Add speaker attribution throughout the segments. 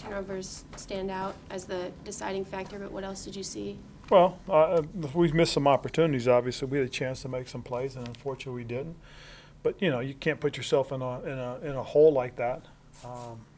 Speaker 1: turnovers stand out as the deciding factor, but what else did you see?
Speaker 2: Well, we've missed some opportunities, obviously. We had a chance to make some plays, and unfortunately we didn't. But, you know, you can't put yourself in a hole like that.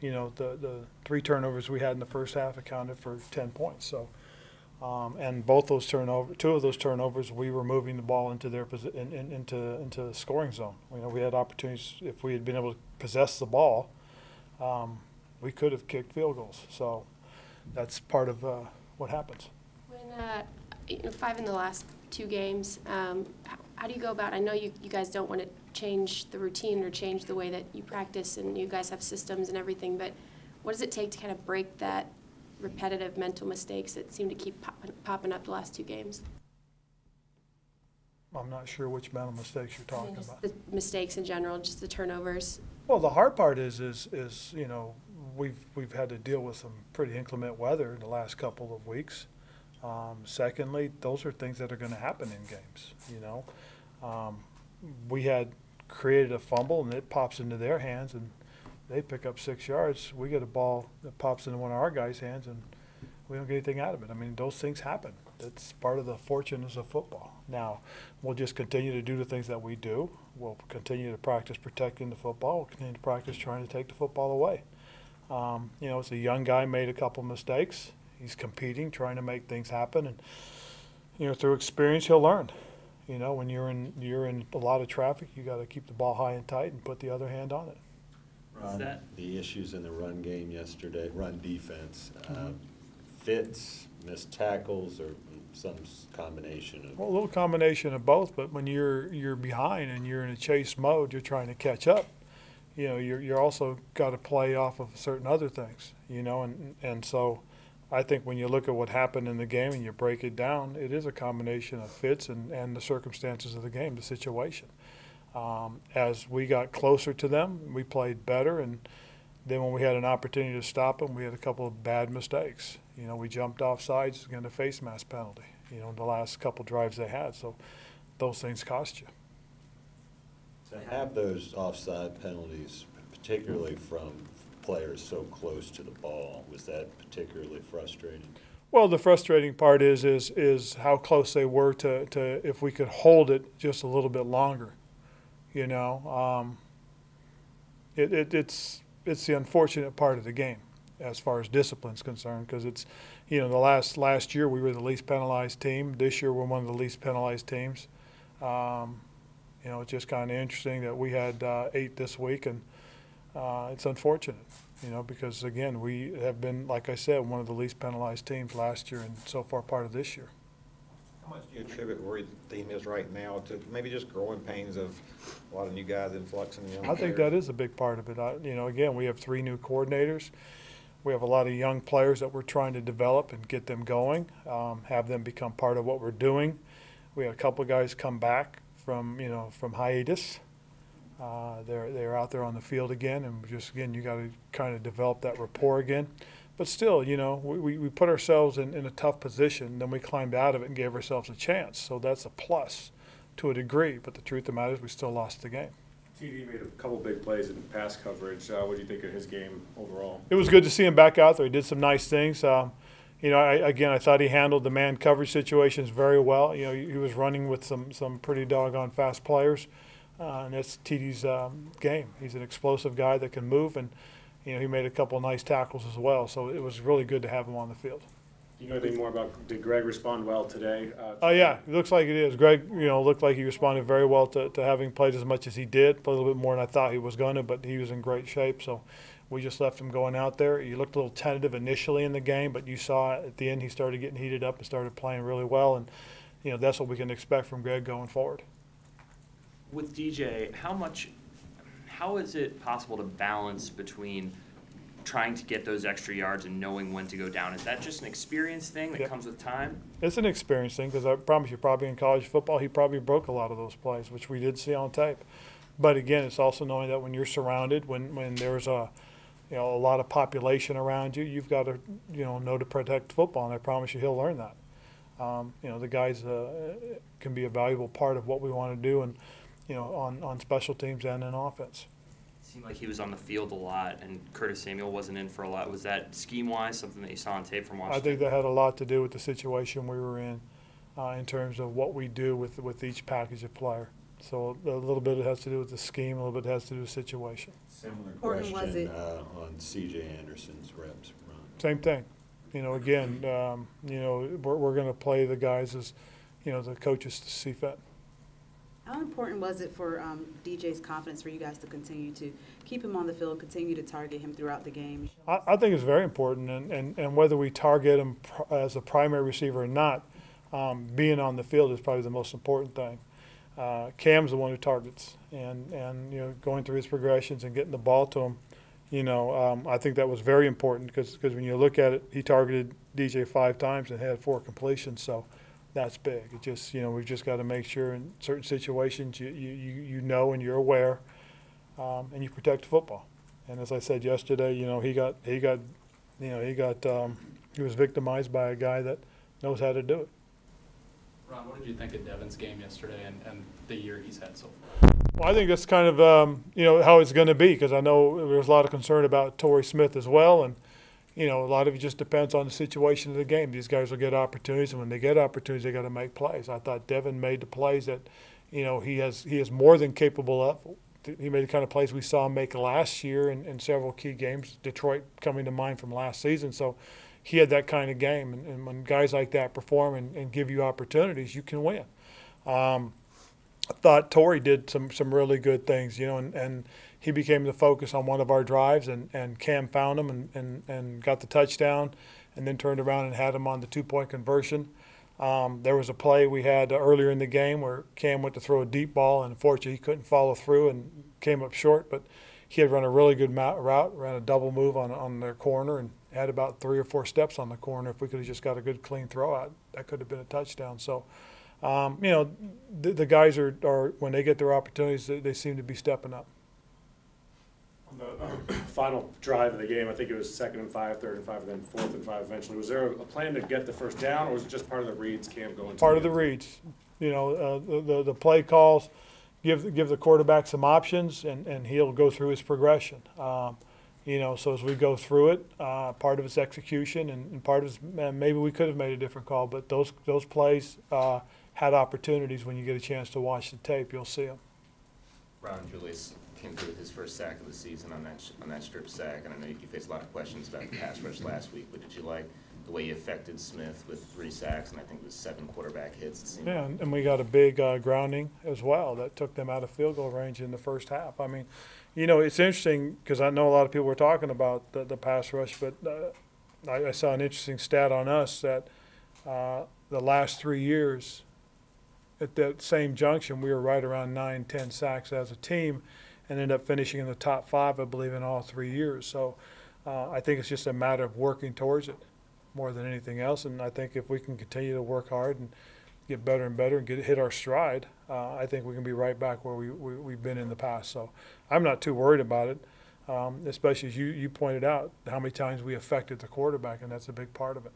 Speaker 2: You know, the 3 turnovers we had in the first half accounted for 10 points. So, and both those 2 of those turnovers, we were moving the ball into their into the scoring zone. You know, we had opportunities. If we had been able to possess the ball, we could have kicked field goals. So that's part of what happens.
Speaker 1: When 5 in the last 2 games, how do you go about? I know you guys don't want to change the routine or change the way that you practice, and you guys have systems and everything. But what does it take to kind of break that repetitive mental mistakes that seem to keep popping up the last 2 games?
Speaker 2: I'm not sure which mental mistakes you're talking about.
Speaker 1: The mistakes in general, just the turnovers.
Speaker 2: Well, the hard part is you know, we've had to deal with some pretty inclement weather in the last couple of weeks. Secondly, those are things that are going to happen in games. You know, we had created a fumble and it pops into their hands and they pick up 6 yards. We get a ball that pops into one of our guys' hands and we don't get anything out of it. I mean, those things happen. That's part of the fortunes of football. Now, we'll just continue to do the things that we do. We'll continue to practice protecting the football. We'll continue to practice trying to take the football away. You know, it's a young guy, made a couple mistakes. He's competing, trying to make things happen, and you know, through experience, he'll learn. You know, when you're in a lot of traffic, you got to keep the ball high and tight and put the other hand on it.
Speaker 3: Ron, the issues in the run game yesterday, run defense, fits, missed tackles, or some combination of.
Speaker 2: Well, a little combination of both. But when you're behind and you're in a chase mode, you're trying to catch up. You know, you're also got to play off of certain other things. You know, and so. I think when you look at what happened in the game and you break it down, it is a combination of fits and the circumstances of the game, the situation. As we got closer to them, we played better, and then when we had an opportunity to stop them, we had a couple of bad mistakes. You know, we jumped off sides against a face mask penalty, you know, the last couple drives they had. So those things cost you.
Speaker 3: To have those offside penalties, particularly from players so close to the ball, was that particularly frustrating?
Speaker 2: Well, the frustrating part is how close they were to if we could hold it just a little bit longer. You know, it's the unfortunate part of the game as far as discipline is concerned, because it's, you know, the last year we were the least penalized team. This year we're one of the least penalized teams. You know, it's just kind of interesting that we had 8 this week, and it's unfortunate, you know, because, again, we have been, like I said, one of the least penalized teams last year and so far part of this year.
Speaker 4: How much do you attribute where the team is right now to maybe just growing pains of a lot of new guys influxing young players?
Speaker 2: I think that is a big part of it. You know, again, we have 3 new coordinators. We have a lot of young players that we're trying to develop and get them going, have them become part of what we're doing. We had a couple of guys come back from, you know, from hiatus. They're out there on the field again, and just, again, you got to kind of develop that rapport again. But still, you know, we put ourselves in a tough position, then we climbed out of it and gave ourselves a chance. So that's a plus to a degree, but the truth of the matter is we still lost the game.
Speaker 5: TD made a couple big plays in pass coverage. What do you think of his game overall?
Speaker 2: It was good to see him back out there. He did some nice things. You know, I thought he handled the man coverage situations very well. You know, he was running with some pretty doggone fast players. And that's TD's game. He's an explosive guy that can move, and you know, he made a couple of nice tackles as well. So it was really good to have him on the field.
Speaker 5: Do you know anything more about? Did Greg respond well today?
Speaker 2: Oh yeah, it looks like it is. Greg, you know, looked like he responded very well to having played as much as he did. A little bit more than I thought he was going to, but he was in great shape. So we just left him going out there. He looked a little tentative initially in the game, but you saw at the end he started getting heated up and started playing really well. And you know, that's what we can expect from Greg going forward.
Speaker 6: With DJ, how is it possible to balance between trying to get those extra yards and knowing when to go down? Is that just an experience thing that comes with time? It's
Speaker 2: an experience thing, because I promise you, probably in college football, he probably broke a lot of those plays, which we did see on tape. But again, it's also knowing that when you're surrounded, when there's a lot of population around you, you've got to know to protect football, and I promise you, he'll learn that. The guys can be a valuable part of what we want to do, and on special teams and in offense.
Speaker 6: Seemed like he was on the field a lot, and Curtis Samuel wasn't in for a lot. Was that scheme-wise something that you saw on tape from Washington?
Speaker 2: I think that had a lot to do with the situation we were in terms of what we do with each package of player. So a little bit it has to do with the scheme, a little bit has to do with the situation.
Speaker 3: Similar
Speaker 7: Important was
Speaker 3: question
Speaker 7: it?
Speaker 3: on C.J. Anderson's reps, Ron.
Speaker 2: Same thing. Again, we're going to play the guys as, the coaches see fit.
Speaker 7: How important was it for DJ's confidence for you guys to continue to keep him on the field, continue to target him throughout the game?
Speaker 2: I think it's very important, and whether we target him as a primary receiver or not, being on the field is probably the most important thing. Cam's the one who targets, and going through his progressions and getting the ball to him, I think that was very important because when you look at it, he targeted DJ 5 times and had 4 completions, so that's big. It just, we've just got to make sure in certain situations you know and you're aware, and you protect the football. And as I said yesterday, he was victimized by a guy that knows how to do it.
Speaker 8: Ron, what did you think of Devin's game yesterday and the year he's had so far?
Speaker 2: Well, I think that's kind of, how it's going to be, because I know there's a lot of concern about Torrey Smith as well, and, a lot of it just depends on the situation of the game. These guys will get opportunities, and when they get opportunities, they got to make plays. I thought Devin made the plays that, he is more than capable of. He made the kind of plays we saw him make last year in several key games, Detroit coming to mind from last season, so he had that kind of game, and when guys like that perform and give you opportunities, you can win. I thought Torrey did some really good things, and he became the focus on one of our drives, and Cam found him and got the touchdown, and then turned around and had him on the 2-point conversion. There was a play we had earlier in the game where Cam went to throw a deep ball, and unfortunately he couldn't follow through and came up short, but he had run a really good route, ran a double move on their corner, and had about 3 or 4 steps on the corner. If we could have just got a good clean throw out, that could have been a touchdown. So, the guys are when they get their opportunities, they seem to be stepping up.
Speaker 5: On the final drive of the game, I think it was 2nd and 5, 3rd and 5, and then 4th and 5 eventually. Was there a plan to get the first down, or was it just part of the reads Cam going to?
Speaker 2: Part of the reads. The play calls give the quarterback some options, and he'll go through his progression. So as we go through it, part of it's execution, and part of it's, maybe we could have made a different call, but those plays had opportunities. When you get a chance to watch the tape, you'll see them.
Speaker 9: Ron Julius came through with his first sack of the season on that strip sack, and I know you faced a lot of questions about the pass rush last week, but did you like the way he affected Smith with 3 sacks, and I think it was 7 quarterback hits? It seemed
Speaker 2: Yeah, and we got a big grounding as well that took them out of field goal range in the first half. I mean, it's interesting because I know a lot of people were talking about the pass rush, but I saw an interesting stat on us that the last 3 years at that same junction, we were right around 9-10 sacks as a team and ended up finishing in the top 5, I believe, in all 3 years. So I think it's just a matter of working towards it more than anything else, and I think if we can continue to work hard and get better and better and hit our stride, I think we can be right back where we've been in the past. So I'm not too worried about it, especially as you pointed out how many times we affected the quarterback, and that's a big part of it.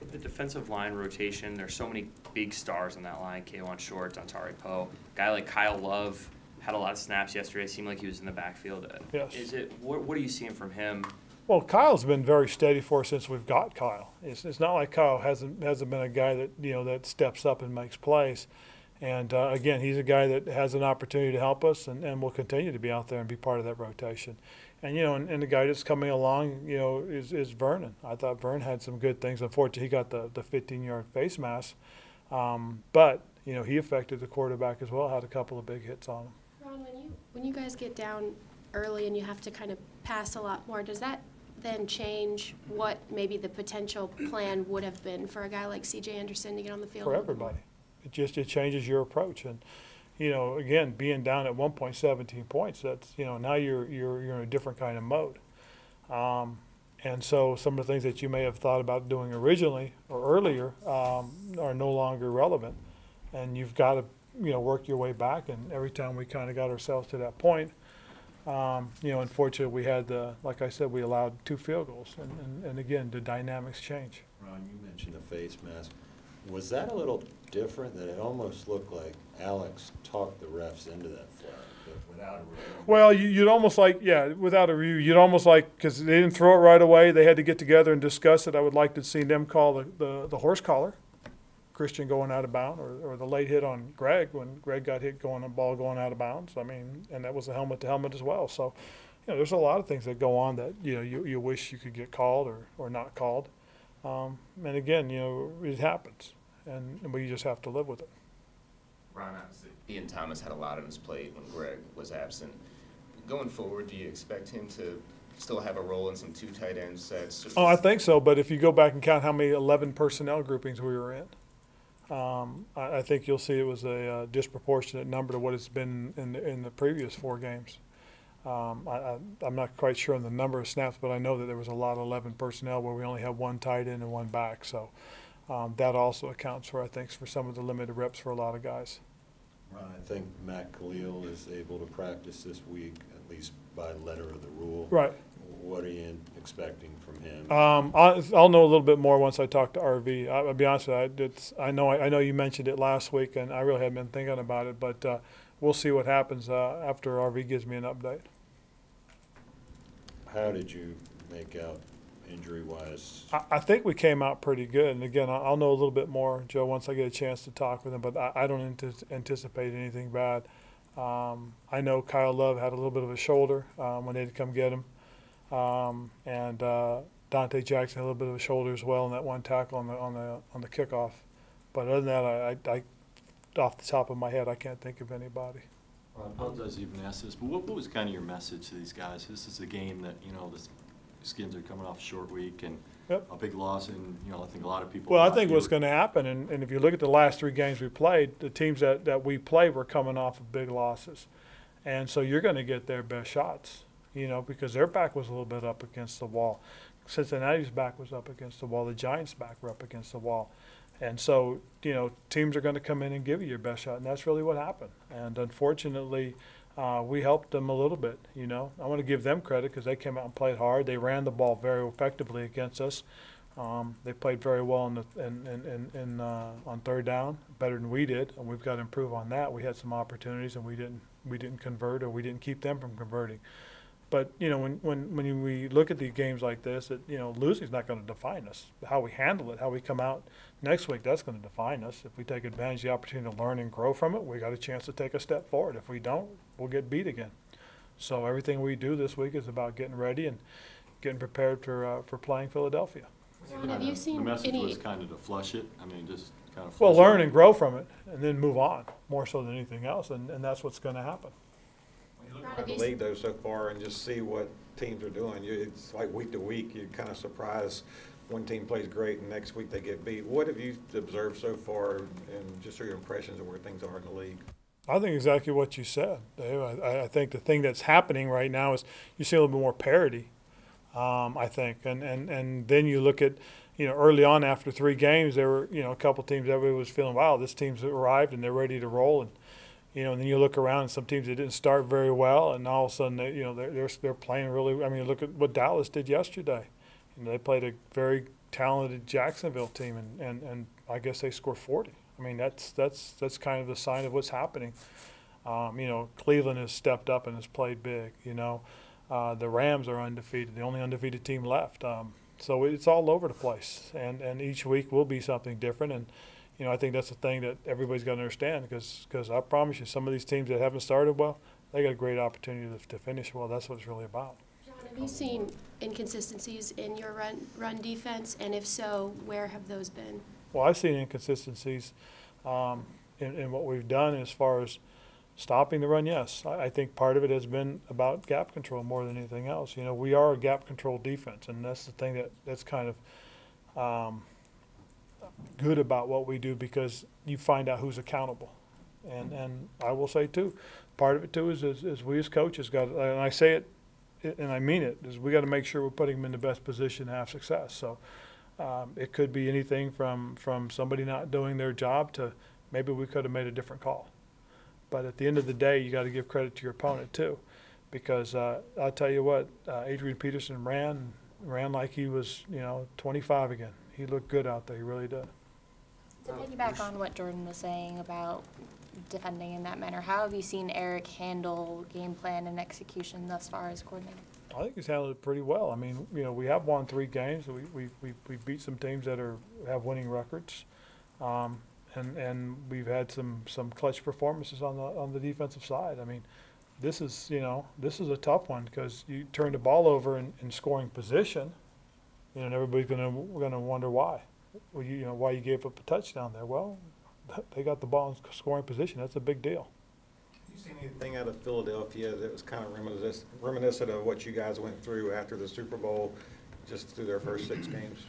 Speaker 6: With the defensive line rotation, there's so many big stars on that line. K'Wan Short, Dontari Poe. A guy like Kyle Love had a lot of snaps yesterday. It seemed like he was in the backfield.
Speaker 2: Yes.
Speaker 6: What are you seeing from him?
Speaker 2: Well, Kyle's been very steady for us since we've got Kyle. It's not like Kyle hasn't been a guy that that steps up and makes plays. And again, he's a guy that has an opportunity to help us, and will continue to be out there and be part of that rotation. And and the guy that's coming along, is Vernon. I thought Vern had some good things. Unfortunately, he got the 15-yard face mask, but he affected the quarterback as well. Had a couple of big hits on him.
Speaker 1: Ron, when you guys get down early and you have to kind of pass a lot more, does that then change what maybe the potential plan would have been for a guy like C.J. Anderson to get on the field?
Speaker 2: For everybody, it changes your approach. And again, being down at 17 points, that's now you're in a different kind of mode. And so some of the things that you may have thought about doing originally or earlier are no longer relevant, and you've got to work your way back. And every time we kind of got ourselves to that point, unfortunately, we had like I said, we allowed 2 field goals, and again, the dynamics change.
Speaker 3: Ron, you mentioned the face mask. Was that a little different? That it almost looked like Alex talked the refs into that flag? but without a review.
Speaker 2: Well, you'd almost like, yeah, without a review, you'd almost like, because they didn't throw it right away, they had to get together and discuss it. I would like to see them call the horse collar, Christian going out of bounds, or the late hit on Greg when Greg got hit ball going out of bounds. I mean, and that was a helmet to helmet as well. So, there's a lot of things that go on that, you wish you could get called or not called. And again, it happens, and we just have to live with it.
Speaker 9: Ron, obviously, Ian Thomas had a lot on his plate when Greg was absent. Going forward, do you expect him to still have a role in some two tight end sets?
Speaker 2: Oh, I think so, but if you go back and count how many 11 personnel groupings we were in, I think you'll see it was a disproportionate number to what it's been in the previous 4 games. I'm not quite sure on the number of snaps, but I know that there was a lot of 11 personnel where we only had 1 tight end and 1 back. So that also accounts for, I think, for some of the limited reps for a lot of guys.
Speaker 3: Ron, I think Matt Khalil is able to practice this week, at least by letter of the rule.
Speaker 2: Right.
Speaker 3: What are you expecting from him?
Speaker 2: I'll know a little bit more once I talk to RV. I'll be honest with you, I know you mentioned it last week, and I really hadn't been thinking about it, but we'll see what happens after RV gives me an update.
Speaker 3: How did you make out injury-wise?
Speaker 2: I think we came out pretty good, and again, I'll know a little bit more, Joe, once I get a chance to talk with him, but I don't anticipate anything bad. I know Kyle Love had a little bit of a shoulder when they had to come get him, and Dante Jackson had a little bit of a shoulder as well in that one tackle on the kickoff. But other than that, I off the top of my head, I can't think of anybody.
Speaker 10: I apologize to even ask this, but what was kind of your message to these guys? This is a game that, the Skins are coming off a short week and a big loss, and, I think a lot of people.
Speaker 2: Well, I think what's going to happen, and if you look at the last 3 games we played, the teams that we play were coming off of big losses. And so you're going to get their best shots, because their back was a little bit up against the wall. Cincinnati's back was up against the wall. The Giants' back were up against the wall. And so, teams are going to come in and give you your best shot, and that's really what happened. And unfortunately, we helped them a little bit, I want to give them credit because they came out and played hard. They ran the ball very effectively against us. They played very well on 3rd down, better than we did, and we've got to improve on that. We had some opportunities, and we didn't convert, or we didn't keep them from converting. But, when we look at these games like this, losing is not going to define us. How we handle it, how we come out next week, that's going to define us. If we take advantage of the opportunity to learn and grow from it, we got a chance to take a step forward. If we don't, we'll get beat again. So everything we do this week is about getting ready and getting prepared for playing Philadelphia.
Speaker 1: Ron, have you seen
Speaker 10: the message
Speaker 1: any?
Speaker 10: was kind of to flush it. I mean, just kind of.
Speaker 2: Well,
Speaker 10: flush
Speaker 2: learn
Speaker 10: it.
Speaker 2: and grow from it, and then move on, more so than anything else, and that's what's going to happen.
Speaker 4: When you look around the league though so far and just see what teams are doing, it's like week to week, you're kind of surprised. One team plays great and next week they get beat. What have you observed so far and just your impressions of where things are in the league?
Speaker 2: I think exactly what you said, Dave. I think the thing that's happening right now is you see a little bit more parity, I think. And then you look at, early on after 3 games, there were, a couple teams everybody was feeling, wow, this team's arrived and they're ready to roll. And, and then you look around and some teams that didn't start very well, and all of a sudden, they're playing really. I mean, look at what Dallas did yesterday. They played a very talented Jacksonville team, and I guess they scored 40. I mean, that's kind of the sign of what's happening. Cleveland has stepped up and has played big. The Rams are undefeated, the only undefeated team left. So it's all over the place, and each week will be something different. And I think that's the thing that everybody's got to understand, because I promise you, some of these teams that haven't started well, they got a great opportunity to finish well. That's what it's really about.
Speaker 1: Have you seen inconsistencies in your run defense, and if so, where have those been?
Speaker 2: Well, I've seen inconsistencies in what we've done as far as stopping the run. Yes, I think part of it has been about gap control more than anything else. We are a gap control defense, and that's the thing that's kind of good about what we do, because you find out who's accountable. And I will say too, part of it too is we as coaches got, and I say it and I mean it, is we got to make sure we're putting them in the best position to have success. So it could be anything from somebody not doing their job to maybe we could have made a different call. But at the end of the day, you got to give credit to your opponent too, because I'll tell you what, Adrian Peterson ran like he was 25 again. He looked good out there. He really did.
Speaker 11: To piggyback on what Jordan was saying about defending in that manner. How have you seen Eric handle game plan and execution thus far as coordinator?
Speaker 2: I think he's handled it pretty well. I mean, you know, we have won 3 games. We beat some teams that have winning records, and we've had some clutch performances on the defensive side. I mean, this is a tough one because you turn the ball over in scoring position, you know, and everybody's gonna wonder why. Well, why you gave up a touchdown there. Well, they got the ball in scoring position. That's a big deal.
Speaker 4: You seen anything out of Philadelphia that was kind of reminiscent of what you guys went through after the Super Bowl, just through their first 6 games?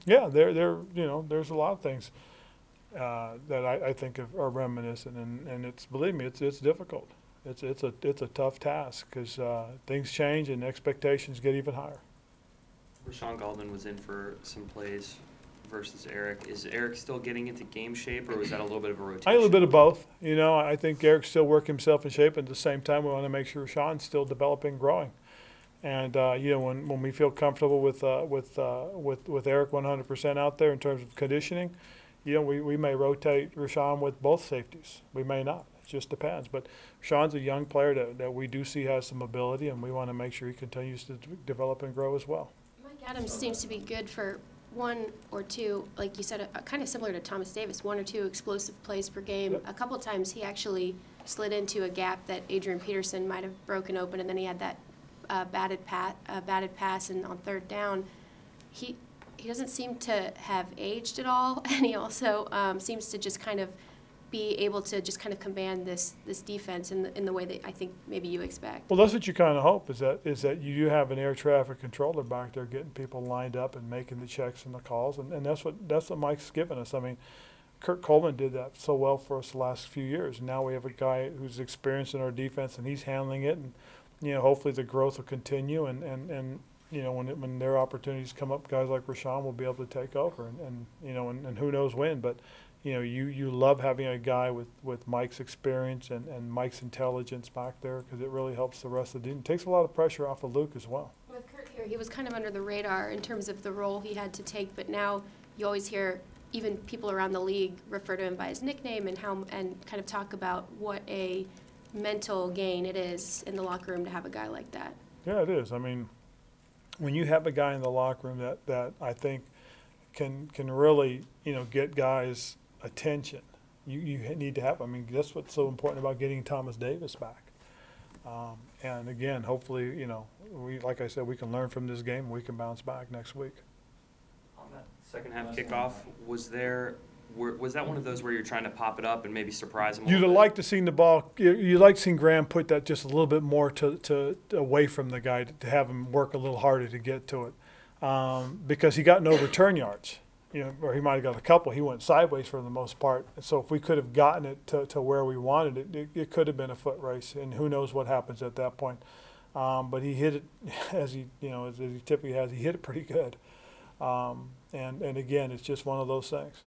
Speaker 2: Yeah, there's a lot of things that I think are reminiscent, and it's, believe me, it's difficult. It's a tough task because things change and expectations get even higher.
Speaker 6: Rashawn Gallman was in for some plays versus Eric. Is Eric still getting into game shape, or was that a little bit of a rotation?
Speaker 2: A little bit of both. You know, I think Eric's still working himself in shape. At the same time, we want to make sure Rashawn's still developing, growing. And you know, when we feel comfortable with Eric 100% out there in terms of conditioning, you know, we may rotate Rashawn with both safeties. We may not. It just depends. But Rashawn's a young player that we do see has some ability, and we want to make sure he continues to develop and grow as well.
Speaker 1: Mike Adams seems to be good for 1 or 2, like you said, kind of similar to Thomas Davis, 1 or 2 explosive plays per game.
Speaker 2: Yep.
Speaker 1: A couple of times he actually slid into a gap that Adrian Peterson might have broken open, and then he had that batted pass, and on 3rd down, he doesn't seem to have aged at all, and he also seems to just kind of be able to just kind of command this defense in the way that I think maybe you expect.
Speaker 2: Well, that's what you kind of hope is that you have an air traffic controller back there getting people lined up and making the checks and the calls, and that's what Mike's given us. I mean, Kurt Coleman did that so well for us the last few years. Now we have a guy who's experienced in our defense, and he's handling it, and you know, hopefully the growth will continue, and you know, when their opportunities come up, guys like Rashawn will be able to take over, and you know, and who knows when, but you know, you love having a guy with Mike's experience and Mike's intelligence back there because it really helps the rest of the team. It takes a lot of pressure off of Luke as well.
Speaker 1: With Kurt here, he was kind of under the radar in terms of the role he had to take, but now you always hear even people around the league refer to him by his nickname and kind of talk about what a mental gain it is in the locker room to have a guy like that.
Speaker 2: Yeah, it is. I mean, when you have a guy in the locker room that I think can really, you know, get guys' attention, you need to have. I mean, that's what's so important about getting Thomas Davis back. And again, hopefully, you know, like I said, we can learn from this game and we can bounce back next week.
Speaker 6: On that second half kickoff, was that one of those where you're trying to pop it up and maybe surprise him?
Speaker 2: You'd have liked to seen the ball. You'd like to see Graham put that just a little bit more to away from the guy to have him work a little harder to get to it, because he got no return yards. You know, or he might have got a couple. He went sideways for the most part. So if we could have gotten it to where we wanted it, it could have been a foot race, and who knows what happens at that point. But he hit it as he typically has. He hit it pretty good. And again, it's just one of those things.